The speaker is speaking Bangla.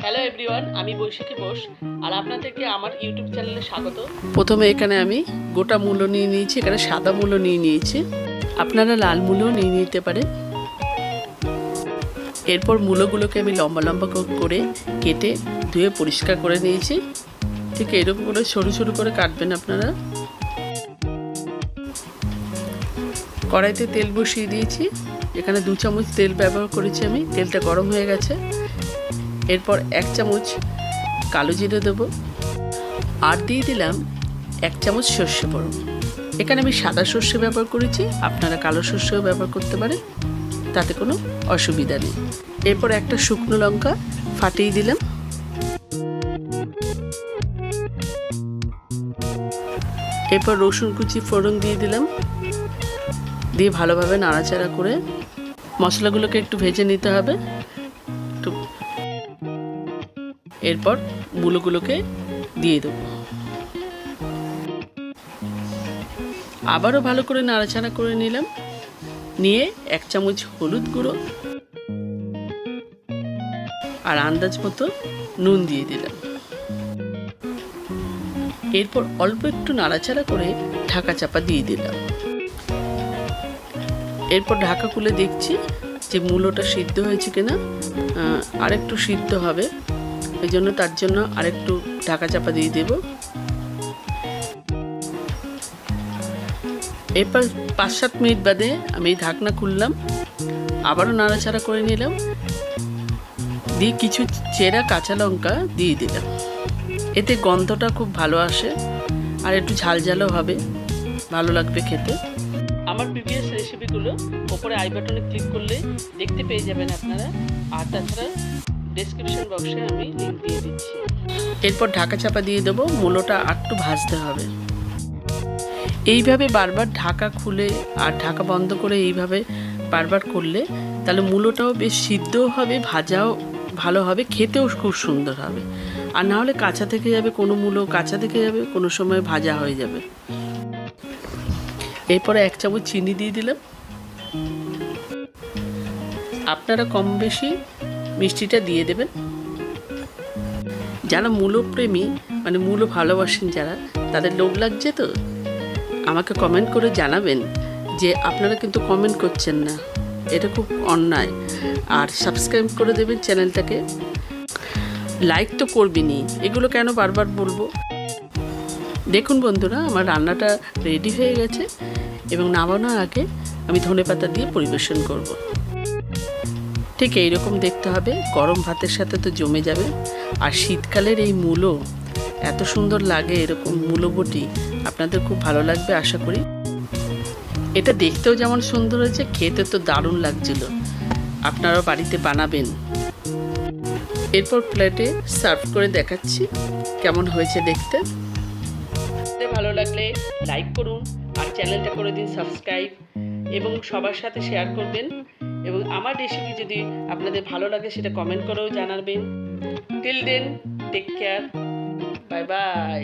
হ্যালো এভরিওয়ান, আমি বৈশাখী বোস আর আপনাদেরকে আমার ইউটিউব চ্যানেলে স্বাগত। প্রথমে এখানে আমি গোটা মূলো নিয়ে নিয়েছি, এখানে সাদা মূলো নিয়ে নিয়েছি, আপনারা লাল মূলো নিয়ে নিতে পারেন। এরপর মূলোগুলোকে আমি লম্বা লম্বা করে কেটে ধুয়ে পরিষ্কার করে নিয়েছি। ঠিক এরকম করে সরু সরু করে কাটবেন আপনারা। কড়াইতে তেল বসিয়ে দিয়েছি, এখানে 2 চামচ তেল ব্যবহার করেছি আমি। তেলটা গরম হয়ে গেছে। এরপর 1 চামচ কালো জিরে দেবো আর দিয়ে দিলাম 1 চামচ সর্ষে ফোড়ন। এখানে আমি সাদা সর্ষে ব্যবহার করেছি, আপনারা কালো সর্ষেও ব্যবহার করতে পারেন, তাতে কোনো অসুবিধা নেই। এরপর একটা শুকনো লঙ্কা ফাটিয়ে দিলাম। এরপর রসুন কুচি ফোড়ন দিয়ে দিলাম, দিয়ে ভালোভাবে নাড়াচাড়া করে মশলাগুলোকে একটু ভেজে নিতে হবে। এরপর মূলোগুলোকে দিয়ে দেবো, আবারও ভালো করে নাড়াচাড়া করে নিলাম। নিয়ে 1 চামচ হলুদ গুঁড়ো আর আন্দাজ মতো নুন দিয়ে দিলাম। এরপর অল্প একটু নাড়াচাড়া করে ঢাকা চাপা দিয়ে দিলাম। এরপর ঢাকা খুলে দেখছি যে মূলোটা সিদ্ধ হয়েছে কিনা। আরেকটু সিদ্ধ হবে, এই জন্য তার জন্য আরেকটু ঢাকা চাপা দিয়ে দেব। এরপর 5-7 মিনিট বাদে আমি ঢাকনা খুললাম, আবারও নাড়াচাড়া করে নিলাম, দিয়ে কিছু চেরা কাঁচা লঙ্কা দিয়ে দিলাম। এতে গন্ধটা খুব ভালো আসে আর একটু ঝাল ঝালও হবে, ভালো লাগবে খেতে। আমার প্রিভিয়াস রেসিপিগুলো ওপরে আই বাটনে ক্লিক করলে দেখতে পেয়ে যাবেন আপনারা, আর তাছাড়া ডেসক্রিপশন বক্সে আমি লিঙ্ক দিয়ে দিচ্ছি। এরপর ঢাকা চাপা দিয়ে দেবো, মূলোটা একটু ভাজতে হবে। এইভাবে বারবার ঢাকা খুলে আর ঢাকা বন্ধ করে এইভাবে বারবার করলে তাহলে মূলোটাও বেশ সিদ্ধও হবে, ভাজাও ভালো হবে, খেতেও খুব সুন্দর হবে। আর না হলে কাঁচা থেকে যাবে, কোনো মূলো কাঁচা থেকে যাবে, কোনো সময় ভাজা হয়ে যাবে। এরপরে 1 চামচ চিনি দিয়ে দিলাম। আপনারা কম বেশি মিষ্টিটা দিয়ে দেবেন। যারা মূলো প্রেমী, মানে মূলো ভালোবাসেন যারা, তাদের লোভ লাগছে তো আমাকে কমেন্ট করে জানাবেন যে আপনারা কিন্তু কমেন্ট করছেন না, এটা খুব অন্যায়। আর সাবস্ক্রাইব করে দেবেন চ্যানেলটাকে, লাইক তো করবেনই, এগুলো কেন বারবার বলবো। দেখুন বন্ধুরা, আমার রান্নাটা রেডি হয়ে গেছে এবং নামানোর আগে আমি ধনেপাতা দিয়ে পরিবেশন করব। ঠিক এইরকম দেখতে হবে, গরম ভাতের সাথে তো জমে যাবে। আর শীতকালের এই মূলো এত সুন্দর লাগে, এরকম মূলবটি আপনাদের খুব ভালো লাগবে আশা করি। এটা দেখতেও যেমন সুন্দর হয়েছে, খেতে তো দারুণ লাগছিল, আপনারাও বাড়িতে বানাবেন। এরপর প্লেটে সার্ভ করে দেখাচ্ছি কেমন হয়েছে দেখতে। ভালো লাগলে লাইক করুন আর চ্যানেলটা করে দিন সাবস্ক্রাইব, এবং সবার সাথে শেয়ার করবেন। এবং আমার রেসিপি যদি আপনাদের ভালো লাগে সেটা কমেন্ট করেও জানাবেন। Till then, take care, bye by.